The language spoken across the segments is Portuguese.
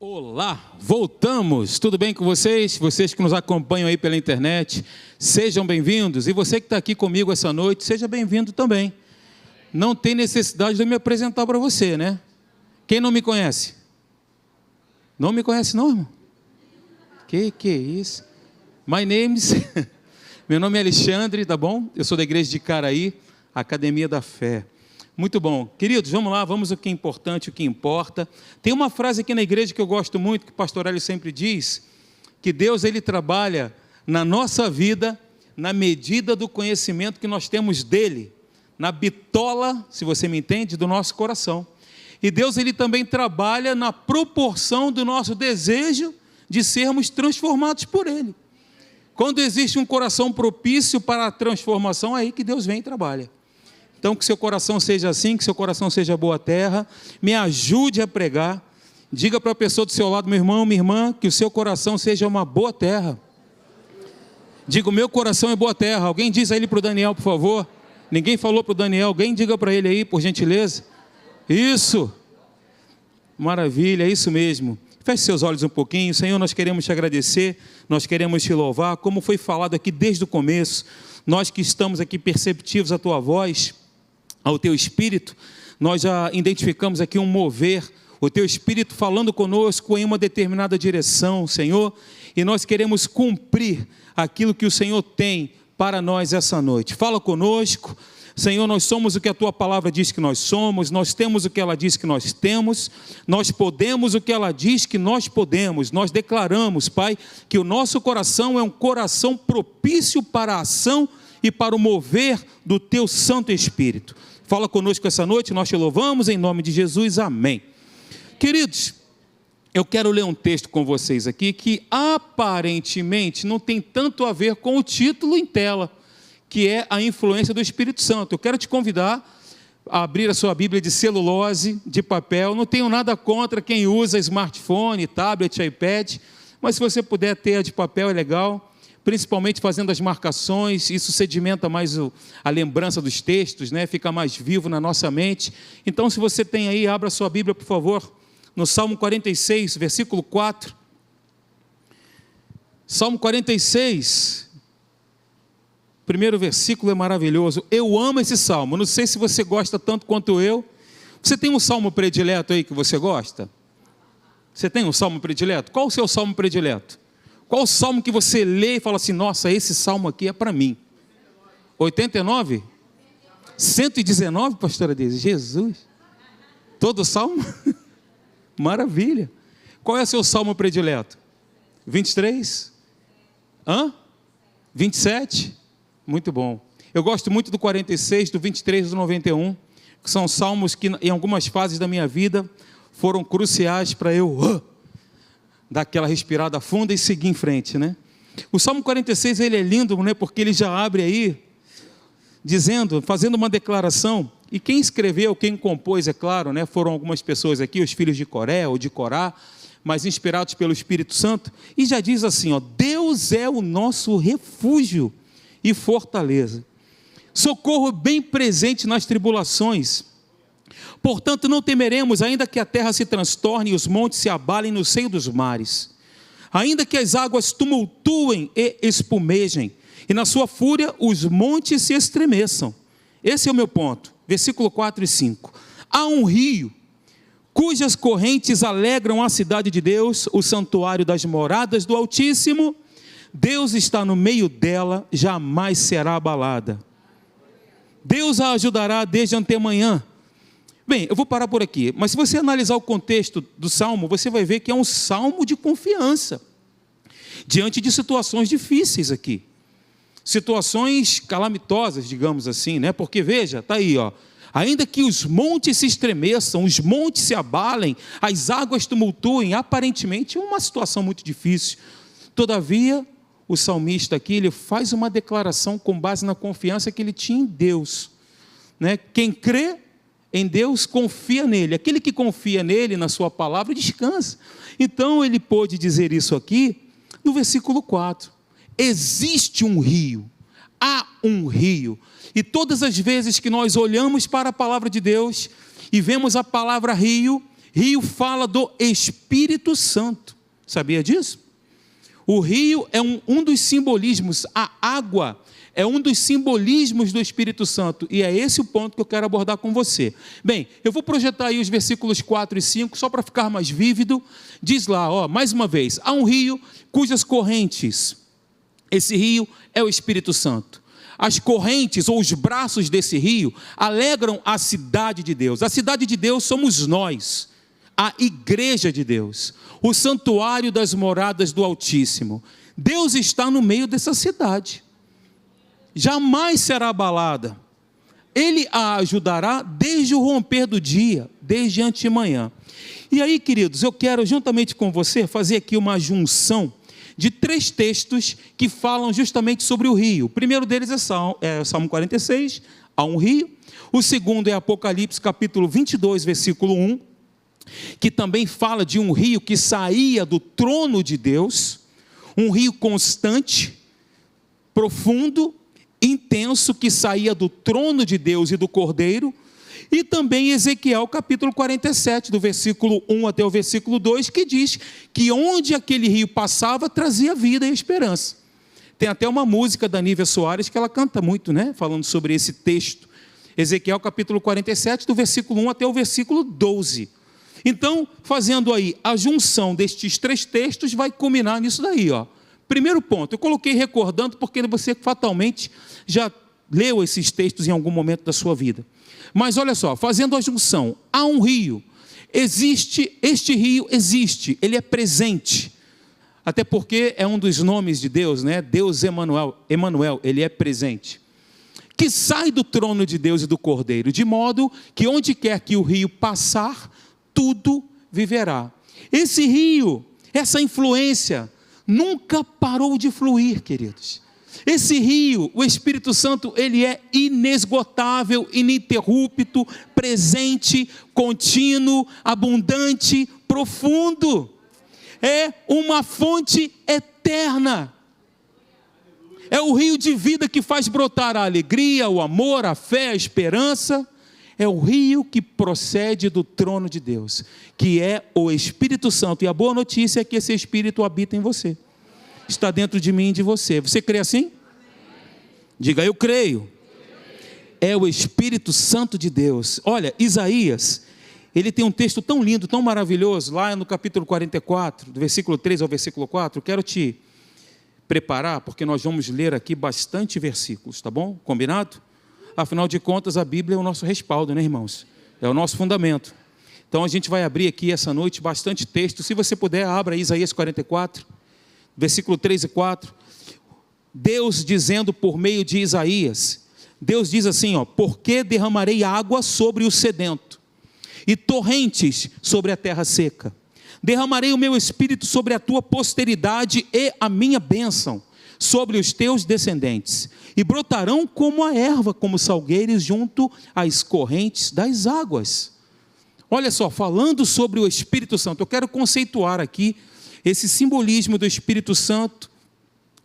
Olá, voltamos, tudo bem com vocês? Vocês que nos acompanham aí pela internet, sejam bem-vindos. E você que está aqui comigo essa noite, seja bem-vindo também. Não tem necessidade de eu me apresentar para você, né? Quem não me conhece? Não me conhece não, irmão? Que é isso? Meu nome é Alexandre, tá bom? Eu sou da igreja de Caraí, Academia da Fé. Muito bom. Queridos, vamos lá, vamos ao que é importante, o que importa. Tem uma frase aqui na igreja que eu gosto muito, que o pastor Hélio sempre diz, que Deus, ele trabalha na nossa vida, na medida do conhecimento que nós temos dele, na bitola, se você me entende, do nosso coração. E Deus, ele também trabalha na proporção do nosso desejo de sermos transformados por ele. Quando existe um coração propício para a transformação, é aí que Deus vem e trabalha. Então, que seu coração seja assim, que seu coração seja boa terra, me ajude a pregar, diga para a pessoa do seu lado, meu irmão, minha irmã, que o seu coração seja uma boa terra. Diga, o meu coração é boa terra. Alguém diz aí para o Daniel, por favor. Ninguém falou para o Daniel, alguém diga para ele aí, por gentileza. Isso, maravilha, é isso mesmo. Feche seus olhos um pouquinho. Senhor, nós queremos te agradecer, nós queremos te louvar, como foi falado aqui desde o começo, nós que estamos aqui perceptivos à tua voz, ao teu Espírito, nós já identificamos aqui um mover, o teu Espírito falando conosco em uma determinada direção, Senhor, e nós queremos cumprir aquilo que o Senhor tem para nós essa noite. Fala conosco, Senhor, nós somos o que a tua palavra diz que nós somos, nós temos o que ela diz que nós temos, nós podemos o que ela diz que nós podemos, nós declaramos, Pai, que o nosso coração é um coração propício para a ação e para o mover do teu Santo Espírito. Fala conosco essa noite, nós te louvamos em nome de Jesus, amém. Queridos, eu quero ler um texto com vocês aqui que aparentemente não tem tanto a ver com o título em tela, que é a influência do Espírito Santo. Eu quero te convidar a abrir a sua Bíblia de celulose, de papel. Não tenho nada contra quem usa smartphone, tablet, iPad, mas se você puder ter a de papel é legal, principalmente fazendo as marcações, isso sedimenta mais a lembrança dos textos, né? Fica mais vivo na nossa mente. Então, se você tem aí, abra a sua Bíblia, por favor, no Salmo 46, versículo 4. Salmo 46, primeiro versículo é maravilhoso. Eu amo esse salmo, não sei se você gosta tanto quanto eu. Você tem um salmo predileto aí que você gosta? Você tem um salmo predileto? Qual o seu salmo predileto? Qual o salmo que você lê e fala assim, nossa, esse salmo aqui é para mim? 89? 119, pastora Deise? Jesus! Todo salmo? Maravilha! Qual é o seu salmo predileto? 23? 27? Muito bom. Eu gosto muito do 46, do 23 e do 91, que são salmos que em algumas fases da minha vida foram cruciais para eu dar aquela respirada funda e seguir em frente, né? O Salmo 46, ele é lindo, né? Porque ele já abre aí, dizendo, fazendo uma declaração, e quem escreveu, quem compôs, é claro, né? Foram algumas pessoas aqui, os filhos de Coré ou de Corá, mas inspirados pelo Espírito Santo, e já diz assim, ó, Deus é o nosso refúgio e fortaleza, socorro bem presente nas tribulações. Portanto, não temeremos, ainda que a terra se transtorne e os montes se abalem no seio dos mares, ainda que as águas tumultuem e espumejem, e na sua fúria os montes se estremeçam. Esse é o meu ponto, versículo 4 e 5. Há um rio, cujas correntes alegram a cidade de Deus, o santuário das moradas do Altíssimo. Deus está no meio dela, jamais será abalada. Deus a ajudará desde antemanhã. Bem, eu vou parar por aqui, mas se você analisar o contexto do Salmo, você vai ver que é um salmo de confiança, diante de situações difíceis aqui, situações calamitosas, digamos assim, né? Porque veja, está aí, ó, ainda que os montes se estremeçam, os montes se abalem, as águas tumultuem, aparentemente é uma situação muito difícil, todavia, o salmista aqui, ele faz uma declaração com base na confiança que ele tinha em Deus, né? Quem crê em Deus, confia nele. Aquele que confia nele, na sua palavra, descansa. Então, ele pôde dizer isso aqui, no versículo 4. Existe um rio, há um rio. E todas as vezes que nós olhamos para a palavra de Deus, e vemos a palavra rio, Rio fala do Espírito Santo. Sabia disso? O rio é um dos simbolismos, a água é um dos simbolismos do Espírito Santo, e é esse o ponto que eu quero abordar com você. Bem, eu vou projetar aí os versículos 4 e 5, só para ficar mais vívido. Diz lá, mais uma vez, há um rio cujas correntes, esse rio é o Espírito Santo. As correntes ou os braços desse rio alegram a cidade de Deus. A cidade de Deus somos nós, a igreja de Deus, o santuário das moradas do Altíssimo. Deus está no meio dessa cidade, jamais será abalada. Ele a ajudará desde o romper do dia, desde antemanhã. E aí, queridos, eu quero juntamente com você fazer aqui uma junção de 3 textos que falam justamente sobre o rio. O primeiro deles é Salmo 46, há um rio. O segundo é Apocalipse capítulo 22, versículo 1, que também fala de um rio que saía do trono de Deus, um rio constante, profundo, intenso, que saía do trono de Deus e do Cordeiro. E também Ezequiel capítulo 47, do versículo 1 até o versículo 2, que diz que onde aquele rio passava, trazia vida e esperança. Tem até uma música da Nívia Soares que ela canta muito, né? Falando sobre esse texto. Ezequiel capítulo 47, do versículo 1 até o versículo 12. Então, fazendo aí a junção destes 3 textos, vai culminar nisso daí, Primeiro ponto, eu coloquei recordando, porque você fatalmente já leu esses textos em algum momento da sua vida. Mas olha só, fazendo a junção, há um rio, este rio existe, ele é presente, até porque é um dos nomes de Deus, né? Deus Emanuel, ele é presente, que sai do trono de Deus e do Cordeiro, de modo que onde quer que o rio passar, tudo viverá. Esse rio, essa influência, nunca parou de fluir, queridos. Esse rio, o Espírito Santo, ele é inesgotável, ininterrupto, presente, contínuo, abundante, profundo. É uma fonte eterna. É o rio de vida que faz brotar a alegria, o amor, a fé, a esperança. É o rio que procede do trono de Deus, que é o Espírito Santo. E a boa notícia é que esse Espírito habita em você. Está dentro de mim e de você. Você crê assim? Diga, eu creio. É o Espírito Santo de Deus. Olha, Isaías, ele tem um texto tão lindo, tão maravilhoso, lá no capítulo 44, do versículo 3 ao versículo 4. Quero te preparar, porque nós vamos ler aqui bastante versículos, tá bom? Combinado? Afinal de contas, a Bíblia é o nosso respaldo, né, irmãos? É o nosso fundamento. Então a gente vai abrir aqui essa noite bastante texto. Se você puder, abra Isaías 44, versículo 3 e 4, Deus dizendo por meio de Isaías, Deus diz assim, porque derramarei água sobre o sedento, e torrentes sobre a terra seca, derramarei o meu espírito sobre a tua posteridade e a minha bênção sobre os teus descendentes, e brotarão como a erva, como salgueiros junto às correntes das águas. Olha só, falando sobre o Espírito Santo, eu quero conceituar aqui esse simbolismo do Espírito Santo,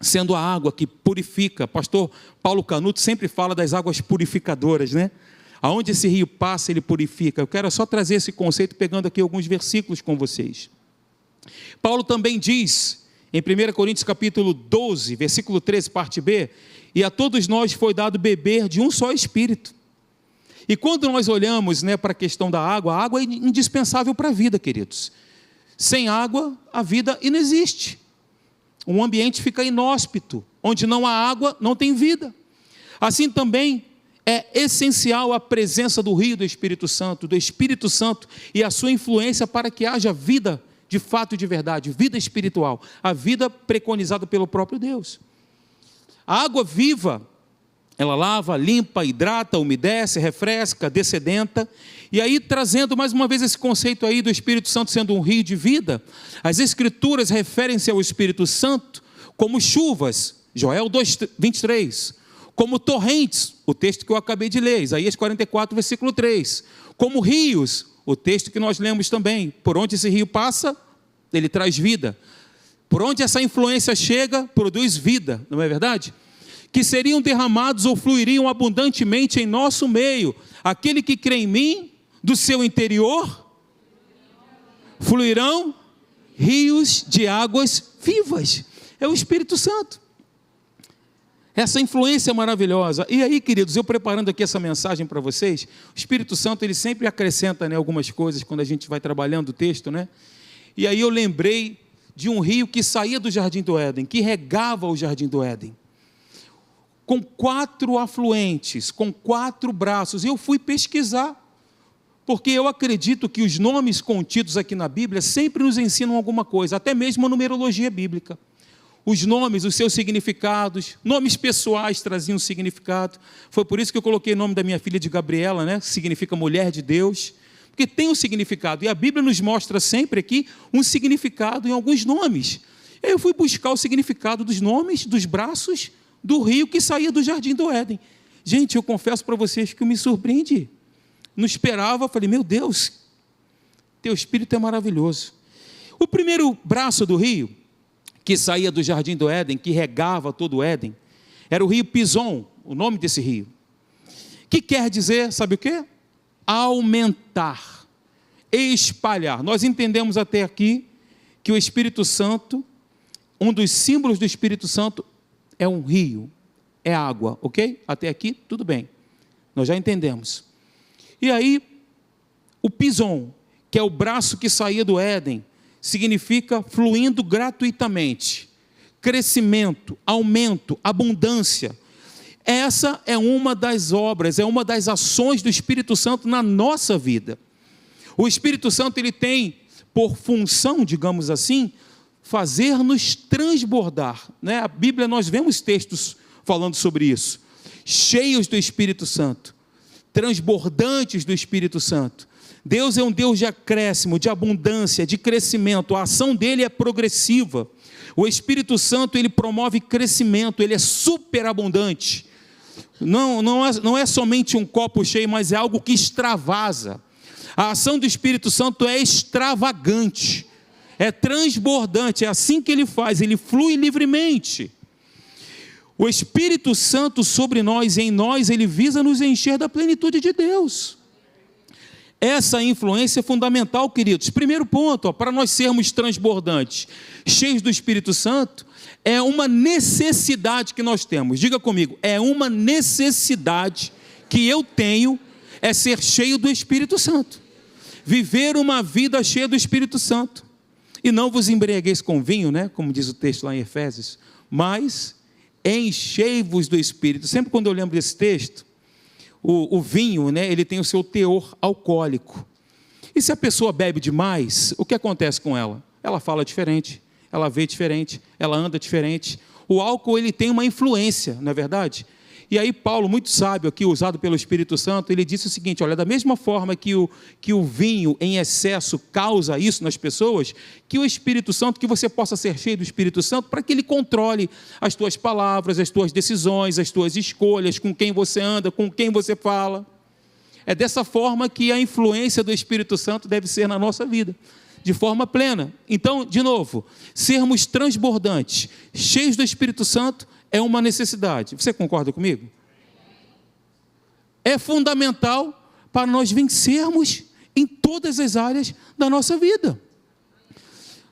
sendo a água que purifica. Pastor Paulo Canuto sempre fala das águas purificadoras, né? Aonde esse rio passa, ele purifica. Eu quero só trazer esse conceito, pegando aqui alguns versículos com vocês. Paulo também diz, em 1 Coríntios capítulo 12, versículo 13, parte B, e a todos nós foi dado beber de um só Espírito. E quando nós olhamos, né, para a questão da água, a água é indispensável para a vida, queridos. Sem água, a vida inexiste. Um ambiente fica inóspito. Onde não há água, não tem vida. Assim também é essencial a presença do rio do Espírito Santo e a sua influência para que haja vida de fato e de verdade, vida espiritual, a vida preconizada pelo próprio Deus. A água viva, ela lava, limpa, hidrata, umedece, refresca, dessedenta. E aí, trazendo mais uma vez esse conceito aí do Espírito Santo sendo um rio de vida, as Escrituras referem-se ao Espírito Santo como chuvas, Joel 2:23, como torrentes, o texto que eu acabei de ler, Isaías 44, versículo 3, como rios, o texto que nós lemos também, por onde esse rio passa, ele traz vida, por onde essa influência chega, produz vida, não é verdade? Que seriam derramados ou fluiriam abundantemente em nosso meio, aquele que crê em mim, do seu interior fluirão rios de águas vivas. É o Espírito Santo. Essa influência maravilhosa. E aí, queridos, eu preparando aqui essa mensagem para vocês, o Espírito Santo, ele sempre acrescenta, né, algumas coisas quando a gente vai trabalhando o texto, né? E aí eu lembrei de um rio que saía do Jardim do Éden, que regava o Jardim do Éden, com 4 afluentes, com 4 braços. E eu fui pesquisar, porque eu acredito que os nomes contidos aqui na Bíblia sempre nos ensinam alguma coisa, até mesmo a numerologia bíblica. Os nomes, os seus significados, nomes pessoais traziam significado. Foi por isso que eu coloquei o nome da minha filha de Gabriela, né? Que significa mulher de Deus, porque tem um significado. E a Bíblia nos mostra sempre aqui um significado em alguns nomes. E aí eu fui buscar o significado dos nomes, dos braços do rio que saía do Jardim do Éden. Gente, eu confesso para vocês que eu me surpreendi. Não esperava, falei, meu Deus, teu Espírito é maravilhoso. O primeiro braço do rio, que saía do Jardim do Éden, que regava todo o Éden, era o rio Pison, o nome desse rio. Que quer dizer, sabe o quê? Aumentar, espalhar. Nós entendemos até aqui que o Espírito Santo, um dos símbolos do Espírito Santo é um rio, é água, ok? Até aqui, tudo bem. Nós já entendemos. E aí, o Pison, que é o braço que saía do Éden, significa fluindo gratuitamente, crescimento, aumento, abundância. Essa é uma das obras, é uma das ações do Espírito Santo na nossa vida. O Espírito Santo, ele tem por função, digamos assim, fazer-nos transbordar, né? A Bíblia, nós vemos textos falando sobre isso, cheios do Espírito Santo, transbordantes do Espírito Santo. Deus é um Deus de acréscimo, de abundância, de crescimento. A ação dele é progressiva. O Espírito Santo, ele promove crescimento, ele é superabundante. Não é somente um copo cheio, mas é algo que extravasa. A ação do Espírito Santo é extravagante, é transbordante, é assim que ele faz, ele flui livremente. O Espírito Santo sobre nós e em nós, ele visa nos encher da plenitude de Deus. Essa influência é fundamental, queridos. Primeiro ponto, para nós sermos transbordantes, cheios do Espírito Santo, é uma necessidade que nós temos. Diga comigo, é uma necessidade que eu tenho, é ser cheio do Espírito Santo. Viver uma vida cheia do Espírito Santo. E não vos embriagueis com vinho, né? Como diz o texto lá em Efésios, mas enchei-vos do Espírito. Sempre quando eu lembro desse texto, o vinho, né, ele tem o seu teor alcoólico. E se a pessoa bebe demais, o que acontece com ela? Ela fala diferente, ela vê diferente, ela anda diferente. O álcool, ele tem uma influência, não é verdade? E aí Paulo, muito sábio aqui, usado pelo Espírito Santo, ele disse o seguinte, olha, da mesma forma que o vinho em excesso causa isso nas pessoas, que o Espírito Santo, que você possa ser cheio do Espírito Santo, para que ele controle as tuas palavras, as tuas decisões, as tuas escolhas, com quem você anda, com quem você fala. É dessa forma que a influência do Espírito Santo deve ser na nossa vida, de forma plena. Então, de novo, sermos transbordantes, cheios do Espírito Santo, é uma necessidade. Você concorda comigo? É fundamental para nós vencermos em todas as áreas da nossa vida.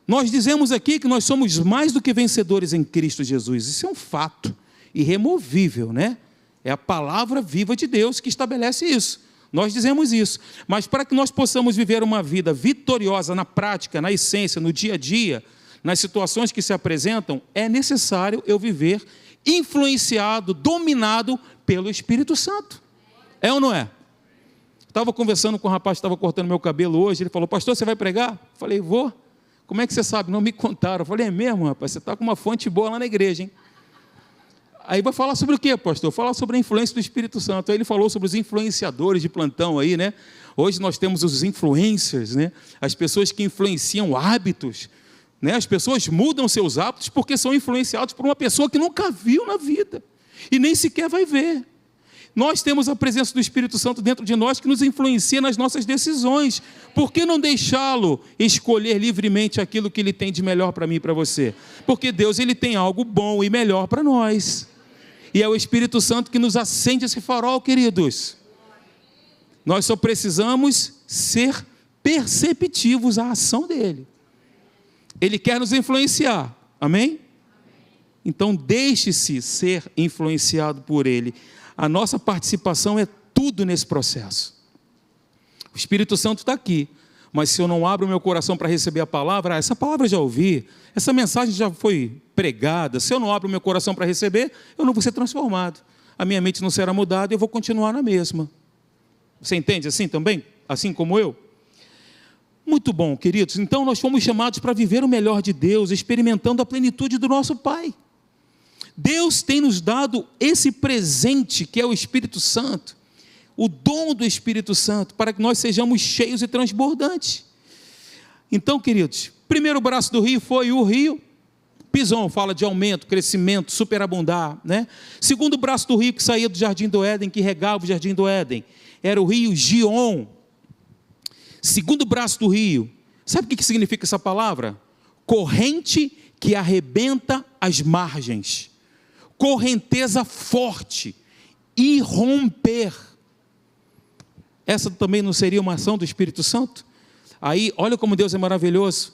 Nós dizemos aqui que nós somos mais do que vencedores em Cristo Jesus. Isso é um fato irremovível, né? É a palavra viva de Deus que estabelece isso. Nós dizemos isso. Mas para que nós possamos viver uma vida vitoriosa na prática, na essência, no dia a dia, nas situações que se apresentam, é necessário eu viver influenciado, dominado pelo Espírito Santo. É ou não é? Estava conversando com um rapaz que estava cortando meu cabelo hoje, ele falou, pastor, você vai pregar? Eu falei, vou. Como é que você sabe? Não me contaram. Eu falei, é mesmo, rapaz, você está com uma fonte boa lá na igreja, hein? Aí vai falar sobre o quê, pastor? Falar sobre a influência do Espírito Santo. Aí ele falou sobre os influenciadores de plantão aí, né? Hoje nós temos os influencers, né? As pessoas que influenciam hábitos, né? As pessoas mudam seus hábitos porque são influenciados por uma pessoa que nunca viu na vida e nem sequer vai ver. Nós temos a presença do Espírito Santo dentro de nós que nos influencia nas nossas decisões. Por que não deixá-lo escolher livremente aquilo que ele tem de melhor para mim e para você? Porque Deus, ele tem algo bom e melhor para nós. E é o Espírito Santo que nos acende esse farol, queridos. Nós só precisamos ser perceptivos à ação dele. Ele quer nos influenciar, amém? Então deixe-se ser influenciado por ele. A nossa participação é tudo nesse processo. O Espírito Santo está aqui, mas se eu não abro o meu coração para receber a palavra, essa palavra eu já ouvi, essa mensagem já foi pregada, se eu não abro o meu coração para receber, eu não vou ser transformado, a minha mente não será mudada e eu vou continuar na mesma. Você entende assim também? Assim como eu? Muito bom, queridos. Então nós fomos chamados para viver o melhor de Deus, experimentando a plenitude do nosso Pai. Deus tem nos dado esse presente que é o Espírito Santo, o dom do Espírito Santo, para que nós sejamos cheios e transbordantes. Então, queridos, primeiro braço do rio foi o rio Pison, fala de aumento, crescimento, superabundar, né? Segundo braço do rio que saía do Jardim do Éden, que regava o Jardim do Éden, era o rio Gion. Segundo braço do rio, sabe o que significa essa palavra? Corrente que arrebenta as margens, correnteza forte, irromper. Essa também não seria uma ação do Espírito Santo? Aí, olha como Deus é maravilhoso.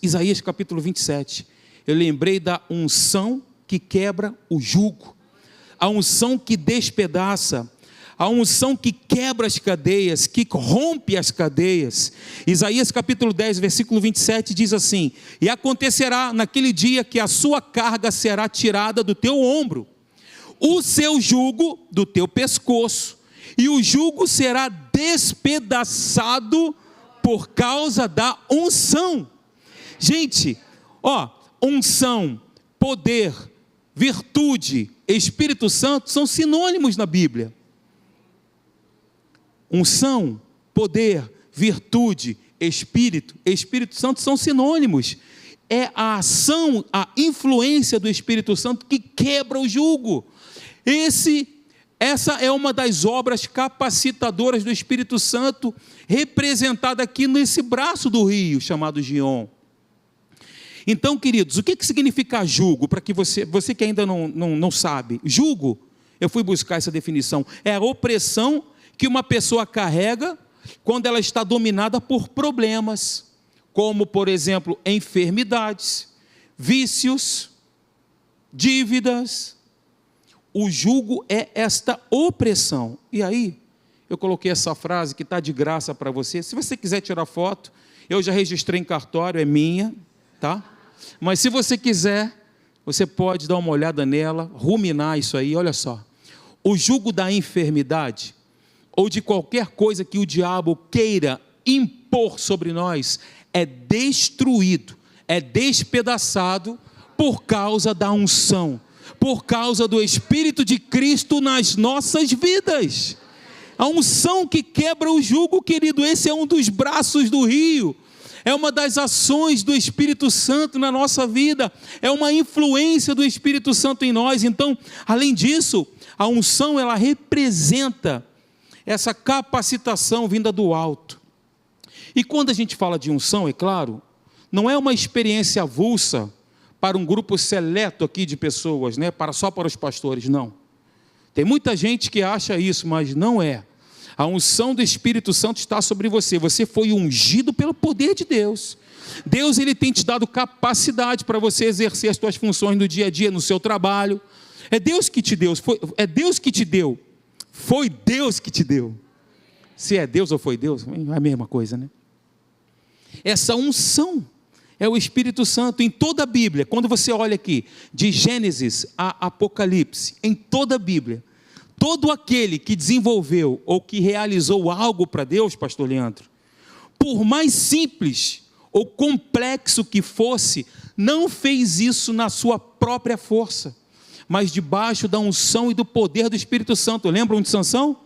Isaías capítulo 27. Eu lembrei da unção que quebra o jugo, a unção que despedaça, a unção que quebra as cadeias, que rompe as cadeias. Isaías capítulo 10, versículo 27 diz assim: e acontecerá naquele dia que a sua carga será tirada do teu ombro, o seu jugo do teu pescoço, e o jugo será despedaçado por causa da unção. Gente, unção, poder, virtude, Espírito Santo são sinônimos na Bíblia. Unção, poder, virtude, Espírito Santo são sinônimos. É a ação, a influência do Espírito Santo que quebra o jugo. Essa é uma das obras capacitadoras do Espírito Santo, representada aqui nesse braço do rio, chamado Gion. Então, queridos, o que significa jugo? Para que você que ainda não sabe, jugo, eu fui buscar essa definição, é a opressão que uma pessoa carrega quando ela está dominada por problemas, como, por exemplo, enfermidades, vícios, dívidas. O jugo é esta opressão. E aí, eu coloquei essa frase que está de graça para você. Se você quiser tirar foto, eu já registrei em cartório, é minha, tá? Mas se você quiser, você pode dar uma olhada nela, ruminar isso aí, olha só. O jugo da enfermidade, ou de qualquer coisa que o diabo queira impor sobre nós, é destruído, é despedaçado por causa da unção, por causa do Espírito de Cristo nas nossas vidas. A unção que quebra o jugo, querido, esse é um dos braços do rio, é uma das ações do Espírito Santo na nossa vida, é uma influência do Espírito Santo em nós. Então, além disso, a unção, ela representa essa capacitação vinda do alto. E quando a gente fala de unção, é claro, não é uma experiência avulsa para um grupo seleto aqui de pessoas, né? Só para os pastores, não. Tem muita gente que acha isso, mas não é. A unção do Espírito Santo está sobre você. Você foi ungido pelo poder de Deus. Deus, ele tem te dado capacidade para você exercer as suas funções no dia a dia, no seu trabalho. É Deus que te deu. É Deus que te deu. Foi Deus que te deu. Se é Deus ou foi Deus, é a mesma coisa, né? Essa unção é o Espírito Santo em toda a Bíblia. Quando você olha aqui, de Gênesis a Apocalipse, em toda a Bíblia, todo aquele que desenvolveu ou que realizou algo para Deus, pastor Leandro, por mais simples ou complexo que fosse, não fez isso na sua própria força, mas debaixo da unção e do poder do Espírito Santo. Lembram de Sansão?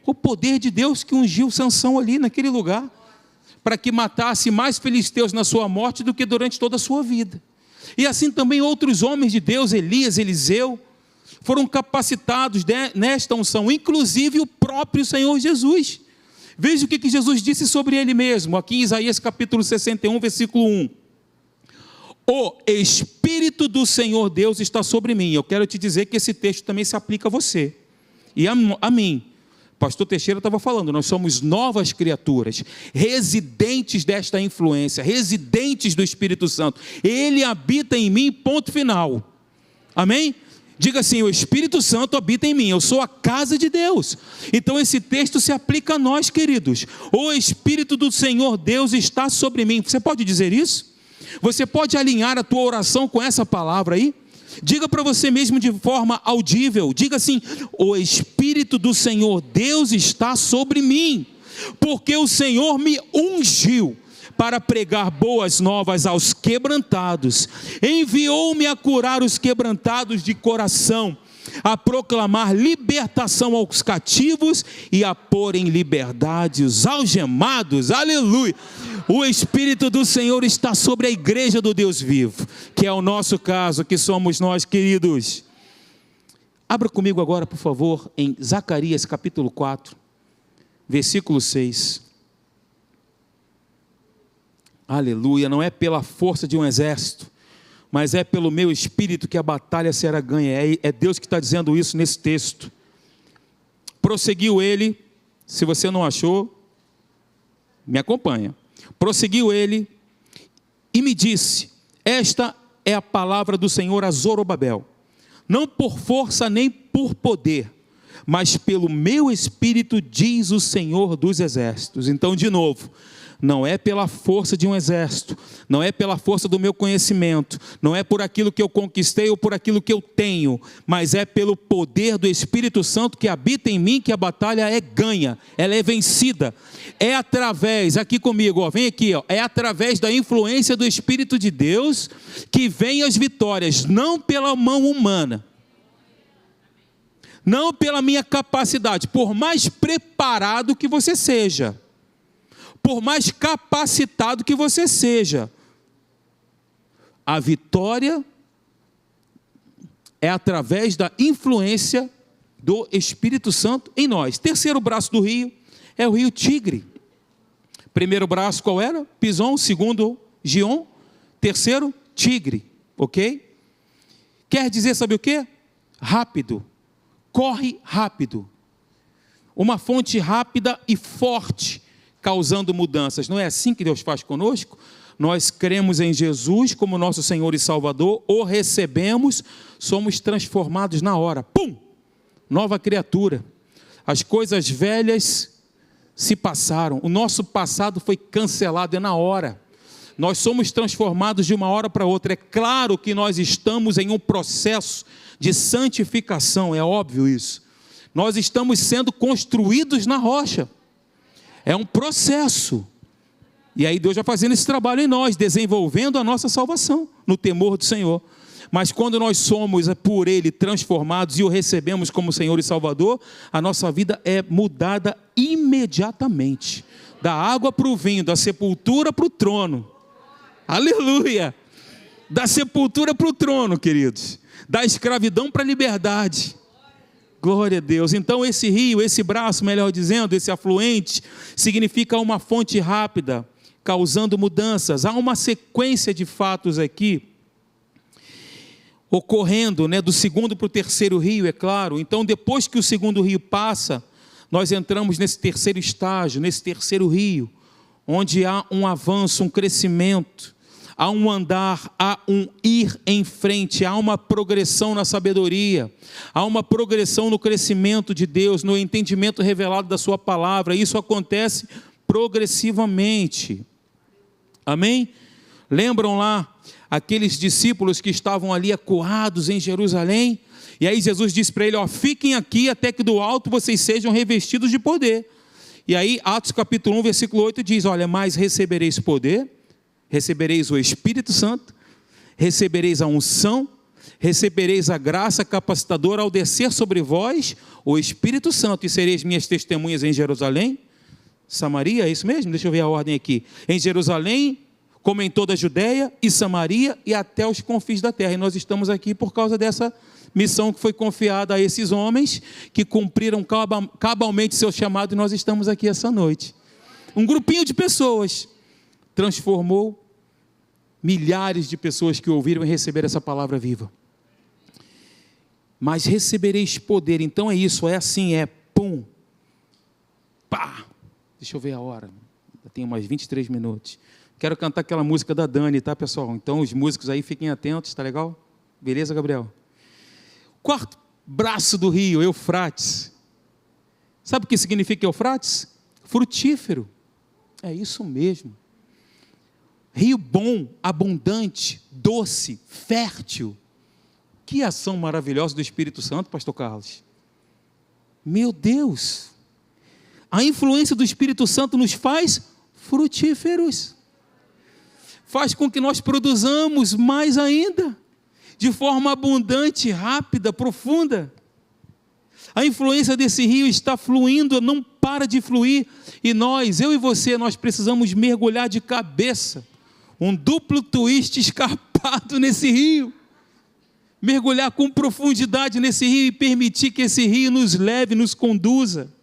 O poder de Deus que ungiu Sansão ali naquele lugar, para que matasse mais filisteus na sua morte do que durante toda a sua vida. E assim também outros homens de Deus, Elias, Eliseu, foram capacitados nesta unção, inclusive o próprio Senhor Jesus. Veja o que Jesus disse sobre ele mesmo, aqui em Isaías capítulo 61, versículo 1. O Espírito do Senhor Deus está sobre mim. Eu quero te dizer que esse texto também se aplica a você e a mim, Pastor Teixeira estava falando, nós somos novas criaturas, residentes desta influência, residentes do Espírito Santo. Ele habita em mim, ponto final. Amém? Diga assim, o Espírito Santo habita em mim, eu sou a casa de Deus. Então esse texto se aplica a nós, queridos. O Espírito do Senhor Deus está sobre mim. Você pode dizer isso? Você pode alinhar a tua oração com essa palavra aí? Diga para você mesmo de forma audível, diga assim, o Espírito do Senhor Deus está sobre mim, porque o Senhor me ungiu para pregar boas novas aos quebrantados, enviou-me a curar os quebrantados de coração, a proclamar libertação aos cativos e a pôr em liberdade os algemados, aleluia. O Espírito do Senhor está sobre a igreja do Deus vivo, que é o nosso caso, que somos nós, queridos. Abra comigo agora, por favor, em Zacarias capítulo 4, versículo 6. Aleluia, não é pela força de um exército, mas é pelo meu espírito que a batalha será ganha. É Deus que está dizendo isso nesse texto. Prosseguiu ele, se você não achou, me acompanha. Prosseguiu ele e me disse, esta é a palavra do Senhor a Zorobabel, não por força nem por poder, mas pelo meu espírito, diz o Senhor dos exércitos. Então, de novo, não é pela força de um exército, não é pela força do meu conhecimento, não é por aquilo que eu conquistei ou por aquilo que eu tenho, mas é pelo poder do Espírito Santo que habita em mim que a batalha é ganha, ela é vencida. É através, aqui comigo, ó, vem aqui, ó, é através da influência do Espírito de Deus que vem as vitórias, não pela mão humana, não pela minha capacidade, por mais preparado que você seja, por mais capacitado que você seja, a vitória é através da influência do Espírito Santo em nós. Terceiro braço do rio é o rio Tigre. Primeiro braço qual era? Pison. Segundo, Gion. Terceiro, Tigre. Ok? Quer dizer, sabe o quê? Rápido. Corre rápido. Uma fonte rápida e forte, causando mudanças. Não é assim que Deus faz conosco? Nós cremos em Jesus como nosso Senhor e Salvador, o recebemos, somos transformados na hora. Pum! Nova criatura. As coisas velhas se passaram. O nosso passado foi cancelado, é na hora. Nós somos transformados de uma hora para outra. É claro que nós estamos em um processo de santificação, é óbvio isso. Nós estamos sendo construídos na rocha. É um processo. E aí Deus vai fazendo esse trabalho em nós, desenvolvendo a nossa salvação, no temor do Senhor. Mas quando nós somos por Ele transformados e o recebemos como Senhor e Salvador, a nossa vida é mudada imediatamente. Da água para o vinho, da sepultura para o trono. Aleluia! Da sepultura para o trono, queridos. Da escravidão para a liberdade. Glória a Deus. Então esse rio, esse braço, melhor dizendo, esse afluente, significa uma fonte rápida, causando mudanças. Há uma sequência de fatos aqui, ocorrendo, do segundo para o terceiro rio, é claro. Então depois que o segundo rio passa, nós entramos nesse terceiro estágio, nesse terceiro rio, onde há um avanço, um crescimento, há um andar, há um ir em frente, há uma progressão na sabedoria, há uma progressão no crescimento de Deus, no entendimento revelado da sua palavra. Isso acontece progressivamente. Amém? Lembram lá aqueles discípulos que estavam ali acuados em Jerusalém? E aí Jesus disse para ele, fiquem aqui até que do alto vocês sejam revestidos de poder. E aí Atos capítulo 1, versículo 8 diz, mas recebereis poder, recebereis o Espírito Santo, recebereis a unção, recebereis a graça capacitadora ao descer sobre vós o Espírito Santo, e sereis minhas testemunhas em Jerusalém, Samaria, é isso mesmo? Deixa eu ver a ordem aqui. Em Jerusalém, como em toda a Judeia e Samaria e até os confins da terra. E nós estamos aqui por causa dessa missão que foi confiada a esses homens que cumpriram cabalmente seu chamado, e nós estamos aqui essa noite. Um grupinho de pessoas transformou milhares de pessoas que ouviram e receberam essa palavra viva. Mas recebereis poder, então é isso, é assim, pum. Deixa eu ver a hora. Eu tenho mais 23 minutos. Quero cantar aquela música da Dani, tá, pessoal? Então, os músicos aí fiquem atentos, tá legal? Beleza, Gabriel? Quarto braço do rio, Eufrates. Sabe o que significa Eufrates? Frutífero. É isso mesmo. Rio bom, abundante, doce, fértil. Que ação maravilhosa do Espírito Santo, pastor Carlos. Meu Deus. A influência do Espírito Santo nos faz frutíferos. Faz com que nós produzamos mais ainda, de forma abundante, rápida, profunda. A influência desse rio está fluindo, não para de fluir, e nós, eu e você, nós precisamos mergulhar de cabeça, um duplo twist escarpado nesse rio, mergulhar com profundidade nesse rio e permitir que esse rio nos leve, nos conduza.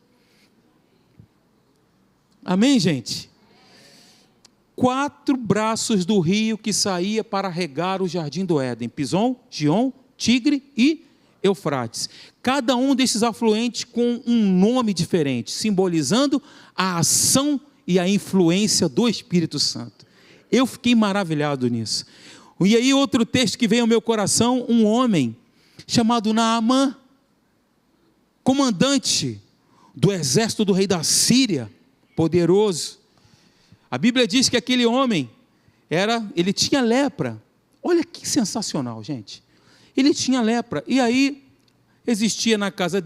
Amém, gente? 4 braços do rio que saía para regar o jardim do Éden: Pison, Gion, Tigre e Eufrates. Cada um desses afluentes com um nome diferente, simbolizando a ação e a influência do Espírito Santo. Eu fiquei maravilhado nisso. E aí outro texto que veio ao meu coração, um homem chamado Naamã, comandante do exército do rei da Síria, poderoso. A Bíblia diz que aquele homem ele tinha lepra. Olha que sensacional, gente. Ele tinha lepra. E aí havia na casa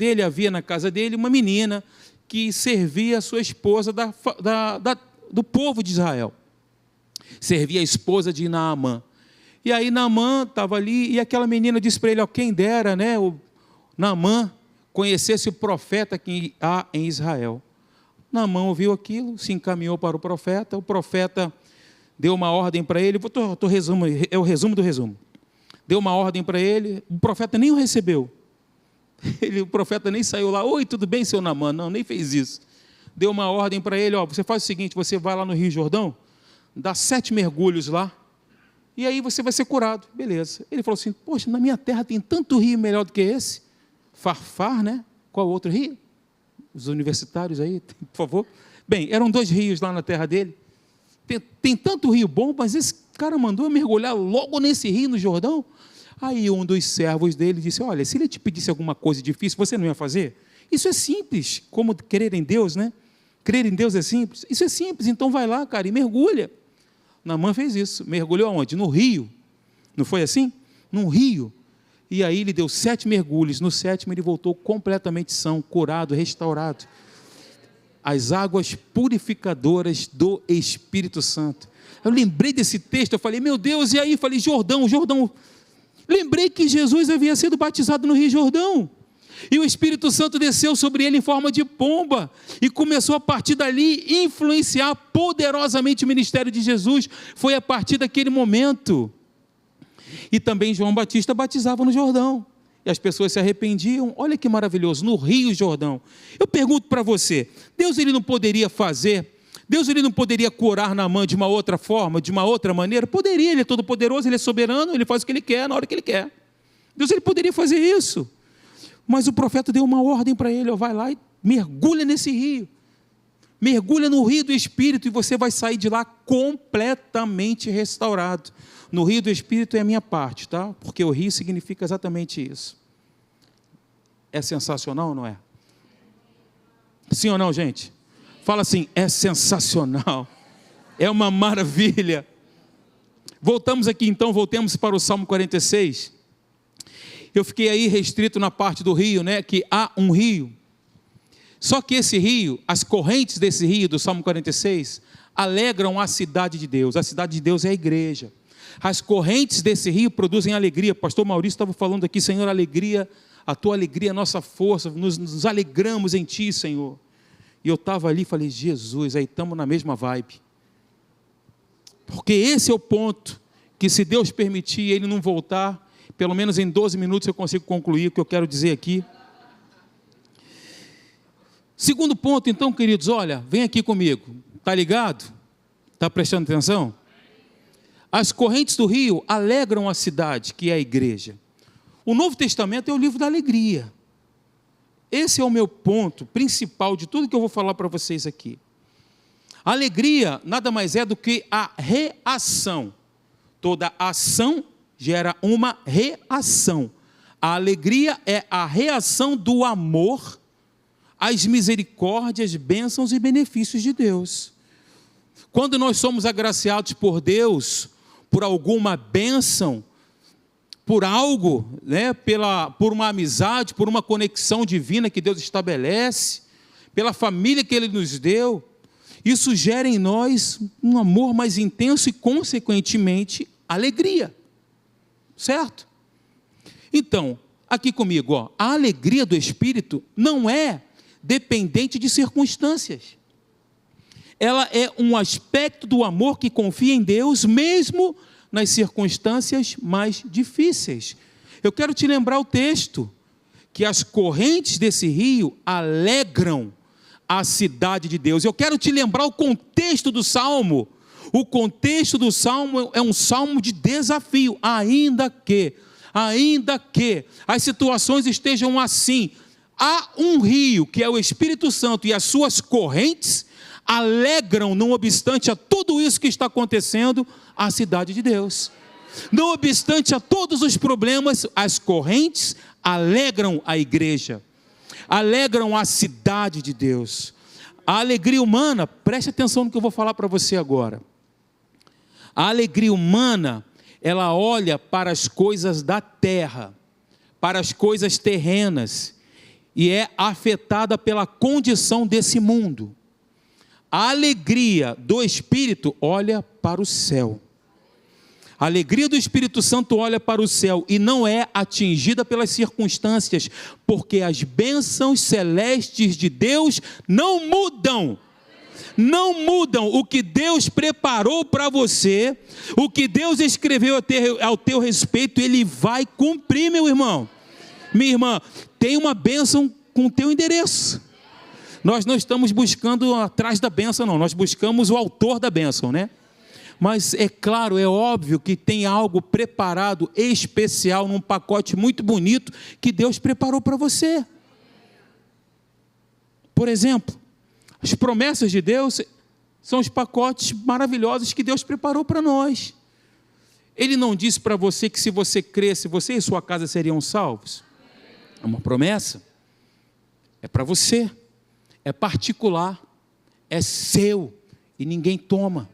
dele uma menina que servia a sua esposa do povo de Israel. Servia a esposa de Naamã. E aí Naamã estava ali e aquela menina disse para ele: ó, quem dera, né, o Naamã conhecesse o profeta que há em Israel. Naamã ouviu aquilo, se encaminhou para o profeta deu uma ordem para ele, é o resumo do resumo. Deu uma ordem para ele, o profeta nem o recebeu. O profeta nem saiu lá: oi, tudo bem, seu Naamã? Não, nem fez isso. Deu uma ordem para ele: ó, você faz o seguinte, você vai lá no Rio Jordão, dá 7 mergulhos lá, e aí você vai ser curado. Beleza. Ele falou assim: poxa, na minha terra tem tanto rio melhor do que esse. Farfar, né? Qual outro rio? Os universitários aí, por favor. Bem, eram 2 rios lá na terra dele. Tem tanto rio bom, mas esse cara mandou eu mergulhar logo nesse rio no Jordão. Aí um dos servos dele disse: olha, se ele te pedisse alguma coisa difícil, você não ia fazer? Isso é simples, como crer em Deus, né? Crer em Deus é simples. Isso é simples, então vai lá, cara, e mergulha. Naamã fez isso. Mergulhou aonde? No rio. Não foi assim? No rio. E aí ele deu 7 mergulhos. No 7º ele voltou completamente são, curado, restaurado. As águas purificadoras do Espírito Santo. Eu lembrei desse texto, eu falei: meu Deus, e aí? Falei: Jordão. Lembrei que Jesus havia sido batizado no Rio Jordão. E o Espírito Santo desceu sobre ele em forma de pomba. E começou a partir dali influenciar poderosamente o ministério de Jesus. Foi a partir daquele momento. E também João Batista batizava no Jordão. E as pessoas se arrependiam. Olha que maravilhoso, no Rio Jordão. Eu pergunto para você: Deus ele não poderia curar Naamã de uma outra forma, de uma outra maneira? Poderia, ele é todo poderoso, ele é soberano, ele faz o que ele quer, na hora que ele quer. Deus ele poderia fazer isso. Mas o profeta deu uma ordem para ele: ó, vai lá e mergulha nesse rio. Mergulha no rio do Espírito e você vai sair de lá completamente restaurado. No rio do Espírito é a minha parte, tá? Porque o rio significa exatamente isso. É sensacional ou não é? Sim ou não, gente? Fala assim: é sensacional. É uma maravilha. Voltamos para o Salmo 46. Eu fiquei aí restrito na parte do rio, né? Que há um rio. Só que esse rio, as correntes desse rio, do Salmo 46, alegram a cidade de Deus. A cidade de Deus é a igreja. As correntes desse rio produzem alegria. Pastor Maurício estava falando aqui: Senhor, alegria, a tua alegria é a nossa força, nos alegramos em ti, Senhor. E eu estava ali e falei: Jesus, aí estamos na mesma vibe. Porque esse é o ponto que, se Deus permitir ele não voltar, pelo menos em 12 minutos eu consigo concluir o que eu quero dizer aqui. Segundo ponto, então, queridos, olha, vem aqui comigo. Está ligado? Está prestando atenção? As correntes do rio alegram a cidade, que é a igreja. O Novo Testamento é o livro da alegria. Esse é o meu ponto principal de tudo que eu vou falar para vocês aqui. Alegria nada mais é do que a reação. Toda ação gera uma reação. A alegria é a reação do amor às misericórdias, bênçãos e benefícios de Deus. Quando nós somos agraciados por Deus, por alguma bênção, por algo, né, por uma amizade, por uma conexão divina que Deus estabelece, pela família que Ele nos deu, isso gera em nós um amor mais intenso e, consequentemente, alegria. Certo? Então, aqui comigo, ó, a alegria do Espírito não é dependente de circunstâncias. Ela é um aspecto do amor que confia em Deus, mesmo nas circunstâncias mais difíceis. Eu quero te lembrar o texto, que as correntes desse rio alegram a cidade de Deus. Eu quero te lembrar o contexto do Salmo. O contexto do Salmo é um salmo de desafio, ainda que as situações estejam assim, há um rio, que é o Espírito Santo, e as suas correntes alegram, não obstante a tudo isso que está acontecendo, a cidade de Deus. Não obstante a todos os problemas, as correntes alegram a igreja, alegram a cidade de Deus. A alegria humana, preste atenção no que eu vou falar para você agora. A alegria humana, ela olha para as coisas da terra, para as coisas terrenas, e é afetada pela condição desse mundo. A alegria do Espírito olha para o céu. A alegria do Espírito Santo olha para o céu e não é atingida pelas circunstâncias, porque as bênçãos celestes de Deus não mudam. Não mudam. O que Deus preparou para você, o que Deus escreveu ao teu respeito, Ele vai cumprir, meu irmão. Minha irmã, tem uma bênção com o teu endereço. Nós não estamos buscando atrás da bênção, não. Nós buscamos o autor da bênção, né? Mas é claro, é óbvio que tem algo preparado especial, num pacote muito bonito, que Deus preparou para você. Por exemplo, as promessas de Deus são os pacotes maravilhosos que Deus preparou para nós. Ele não disse para você que se você cresce, você e sua casa seriam salvos? É uma promessa. É para você. É particular. É seu. E ninguém toma.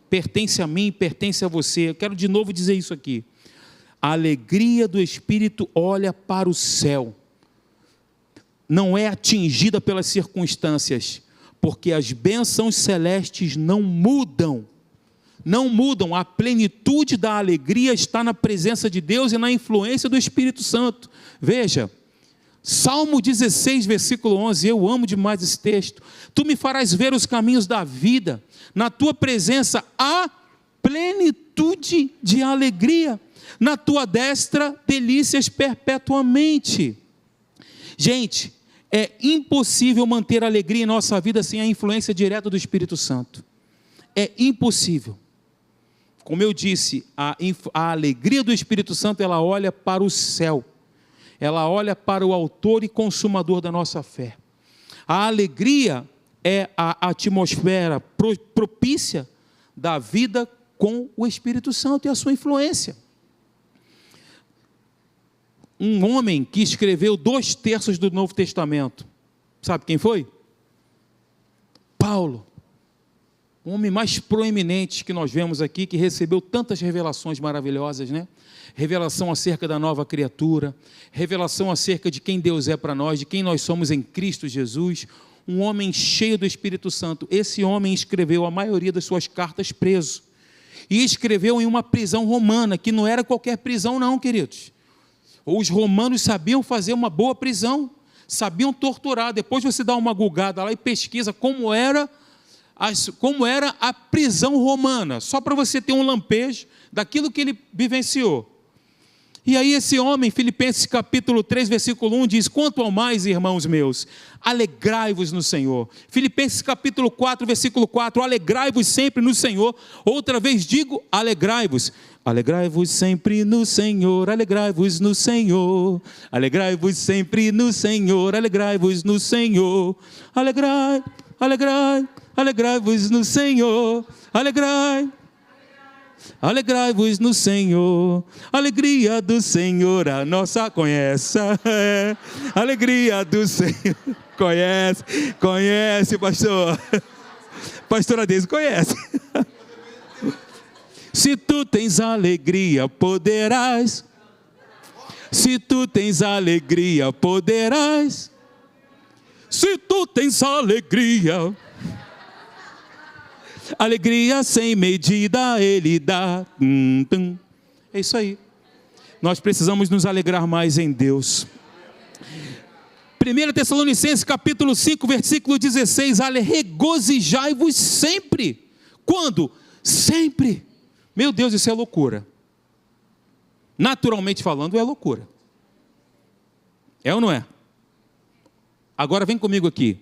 Pertence a mim, pertence a você. Eu quero de novo dizer isso aqui. A alegria do Espírito olha para o céu. Não é atingida pelas circunstâncias, porque as bênçãos celestes não mudam. Não mudam. A plenitude da alegria está na presença de Deus e na influência do Espírito Santo. Veja, Salmo 16, versículo 11, eu amo demais esse texto. Tu me farás ver os caminhos da vida, na tua presença há plenitude de alegria, na tua destra delícias perpetuamente. Gente, é impossível manter a alegria em nossa vida sem a influência direta do Espírito Santo. É impossível. Como eu disse, a alegria do Espírito Santo, ela olha para o céu. Ela olha para o autor e consumador da nossa fé. A alegria é a atmosfera propícia da vida com o Espírito Santo e a sua influência. Um homem que escreveu 2/3 do Novo Testamento, sabe quem foi? Paulo. O homem mais proeminente que nós vemos aqui, que recebeu tantas revelações maravilhosas, né? Revelação acerca da nova criatura, revelação acerca de quem Deus é para nós, de quem nós somos em Cristo Jesus, um homem cheio do Espírito Santo. Esse homem escreveu a maioria das suas cartas preso, e escreveu em uma prisão romana, que não era qualquer prisão não, queridos. Os romanos sabiam fazer uma boa prisão, sabiam torturar. Depois você dá uma gulgada lá e pesquisa como era a prisão romana, só para você ter um lampejo daquilo que ele vivenciou. E aí esse homem, Filipenses capítulo 3, versículo 1, diz: quanto ao mais, irmãos meus, alegrai-vos no Senhor. Filipenses capítulo 4, versículo 4, alegrai-vos sempre no Senhor. Outra vez digo, alegrai-vos. Alegrai-vos sempre no Senhor, alegrai-vos no Senhor. Alegrai-vos sempre no Senhor, alegrai-vos no Senhor. Alegrai. alegrai, alegrai-vos no Senhor, alegrai. Alegrai-vos no Senhor, alegria do Senhor, a nossa conhece, alegria do Senhor, conhece, pastor, pastora Deise conhece. Se tu tens alegria, poderás, se tu tens alegria, poderás, se tu tens alegria, alegria sem medida Ele dá. É isso aí. Nós precisamos nos alegrar mais em Deus. 1 Tessalonicenses capítulo 5, versículo 16. Regozijai-vos sempre. Quando? Sempre. Meu Deus, isso é loucura. Naturalmente falando, é loucura. É ou não é? Agora vem comigo aqui.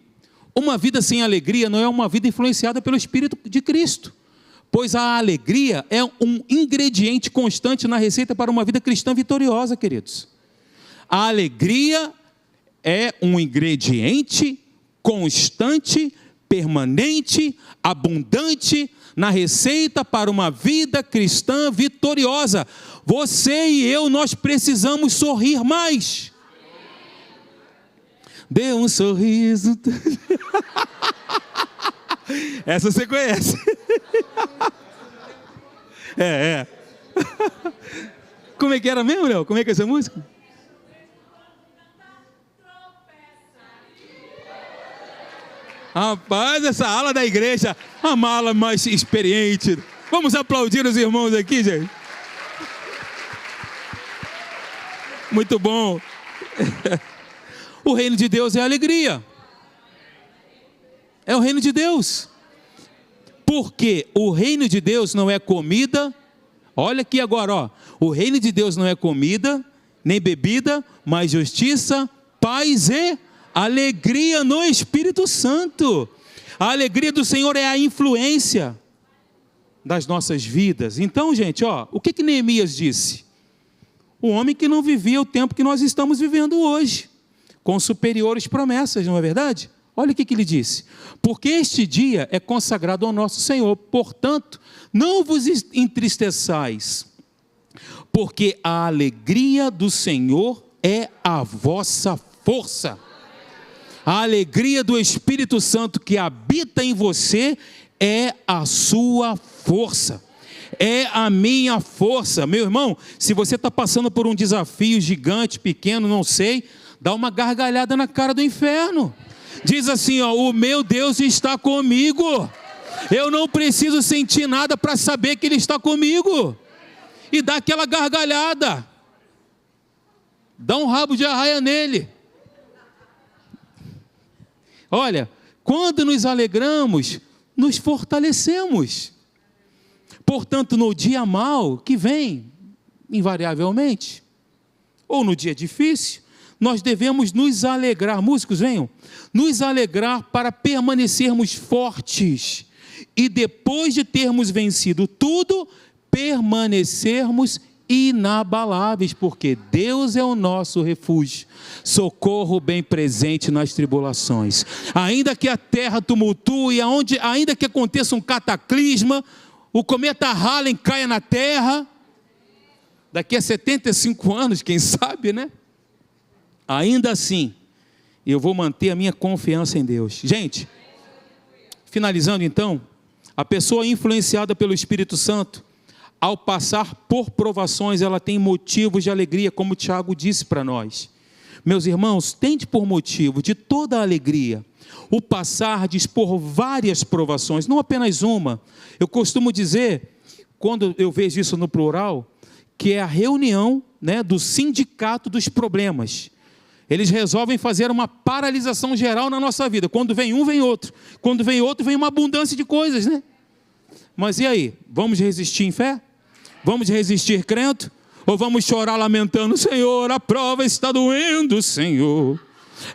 Uma vida sem alegria não é uma vida influenciada pelo Espírito de Cristo, pois a alegria é um ingrediente constante na receita para uma vida cristã vitoriosa, queridos. A alegria é um ingrediente constante, permanente, abundante na receita para uma vida cristã vitoriosa. Você e eu, nós precisamos sorrir mais. Dê um sorriso. Essa você conhece. Como é que era mesmo, Léo? Como é que é essa música? Rapaz, essa ala da igreja, a mala mais experiente. Vamos aplaudir os irmãos aqui, gente. Muito bom. O reino de Deus é alegria. É o reino de Deus. Porque o reino de Deus não é comida. Olha aqui agora, ó. O reino de Deus não é comida, nem bebida, mas justiça, paz e alegria no Espírito Santo. A alegria do Senhor é a influência das nossas vidas. Então, gente, ó, o que Neemias disse? O homem que não vivia o tempo que nós estamos vivendo hoje, com superiores promessas, não é verdade? Olha o que ele disse. Porque este dia é consagrado ao nosso Senhor, portanto, não vos entristeçais, porque a alegria do Senhor é a vossa força. A alegria do Espírito Santo que habita em você é a sua força. É a minha força. Meu irmão, se você está passando por um desafio gigante, pequeno, não sei, dá uma gargalhada na cara do inferno. Diz assim, ó, o meu Deus está comigo. Eu não preciso sentir nada para saber que Ele está comigo. E dá aquela gargalhada. Dá um rabo de arraia nele. Olha, quando nos alegramos, nos fortalecemos. Portanto, no dia mau que vem, invariavelmente, ou no dia difícil, nós devemos nos alegrar, músicos venham, nos alegrar para permanecermos fortes e depois de termos vencido tudo, permanecermos inabaláveis, porque Deus é o nosso refúgio, socorro bem presente nas tribulações. Ainda que a terra tumultue, ainda que aconteça um cataclisma, o cometa Halley caia na terra, daqui a 75 anos, quem sabe, né? Ainda assim, eu vou manter a minha confiança em Deus. Gente, finalizando então, a pessoa influenciada pelo Espírito Santo, ao passar por provações, ela tem motivos de alegria, como o Tiago disse para nós. Meus irmãos, tente por motivo de toda a alegria, o passardes por várias provações, não apenas uma. Eu costumo dizer, quando eu vejo isso no plural, que é a reunião, né, do sindicato dos problemas. Eles resolvem fazer uma paralisação geral na nossa vida. Quando vem um, vem outro. Quando vem outro, vem uma abundância de coisas, né? Mas e aí? Vamos resistir em fé? Vamos resistir crendo? Ou vamos chorar lamentando, Senhor, a prova está doendo, Senhor.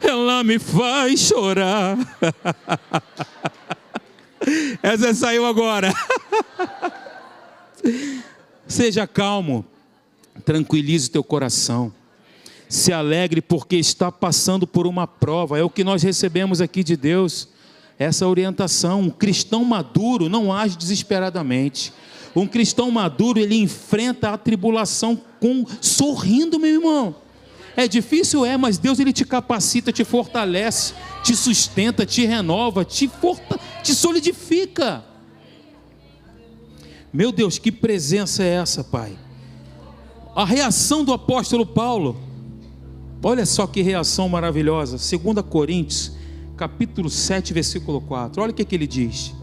Ela me faz chorar. Essa saiu agora. Seja calmo. Tranquilize o teu coração. Se alegre porque está passando por uma prova. É o que nós recebemos aqui de Deus. essa orientação. Um cristão maduro não age desesperadamente. Um cristão maduro, ele enfrenta a tribulação sorrindo, meu irmão. É difícil, mas Deus, ele te capacita, te fortalece, te sustenta, te renova, te solidifica. Meu Deus, que presença é essa, Pai? A reação do apóstolo Paulo, olha só que reação maravilhosa. 2 Coríntios, capítulo 7, versículo 4. Olha o que ele diz.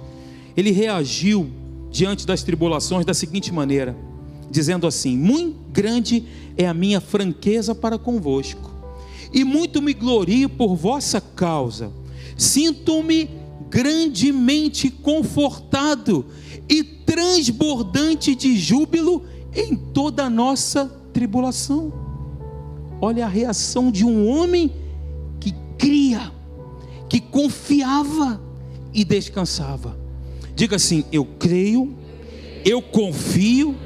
Ele reagiu diante das tribulações da seguinte maneira, dizendo assim: muito grande é a minha franqueza para convosco, e muito me glorio por vossa causa. Sinto-me grandemente confortado e transbordante de júbilo em toda a nossa tribulação. Olha a reação de um homem que cria, que confiava e descansava. Diga assim: eu creio, eu confio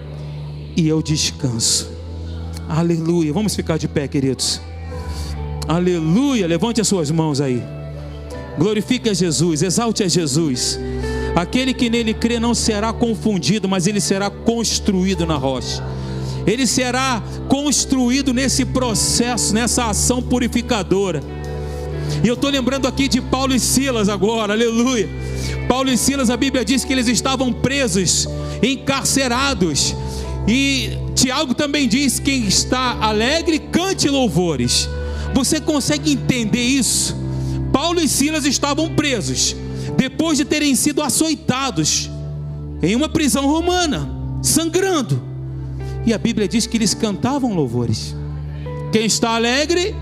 e eu descanso. Aleluia. Vamos ficar de pé, queridos. Aleluia. Levante as suas mãos aí. Glorifique a Jesus, exalte a Jesus. Aquele que nele crê não será confundido, mas ele será construído na rocha. Ele será construído nesse processo, nessa ação purificadora. E eu estou lembrando aqui de Paulo e Silas agora, aleluia. Paulo e Silas, a Bíblia diz que eles estavam presos, encarcerados. E Tiago também diz: quem está alegre, cante louvores. Você consegue entender isso? Paulo e Silas estavam presos, depois de terem sido açoitados, em uma prisão romana, sangrando. E a Bíblia diz que eles cantavam louvores. Quem está alegre,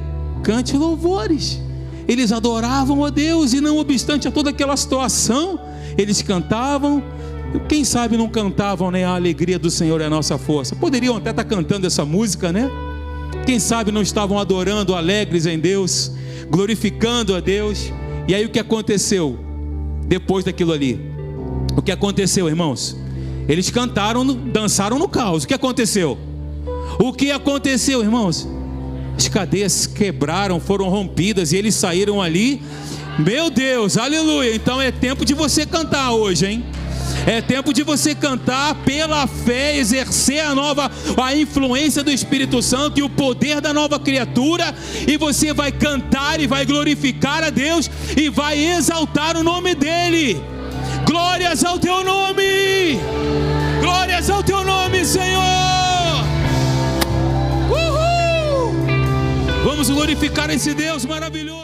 cante louvores. Eles adoravam a Deus, e não obstante a toda aquela situação, eles cantavam. Quem sabe não cantavam, né? A alegria do Senhor é a nossa força. Poderiam até estar cantando essa música, né? Quem sabe não estavam adorando, alegres em Deus, glorificando a Deus. E aí o que aconteceu depois daquilo ali? O que aconteceu, irmãos? Eles cantaram, dançaram no caos. O que aconteceu? O que aconteceu, irmãos? As cadeias quebraram, foram rompidas, e eles saíram ali. Meu Deus, aleluia. Então é tempo de você cantar hoje, hein? É tempo de você cantar pela fé, exercer a influência do Espírito Santo e o poder da nova criatura, e você vai cantar e vai glorificar a Deus e vai exaltar o nome dEle. Glórias ao Teu nome! Glórias ao Teu nome, Senhor! Uhul! Vamos glorificar esse Deus maravilhoso.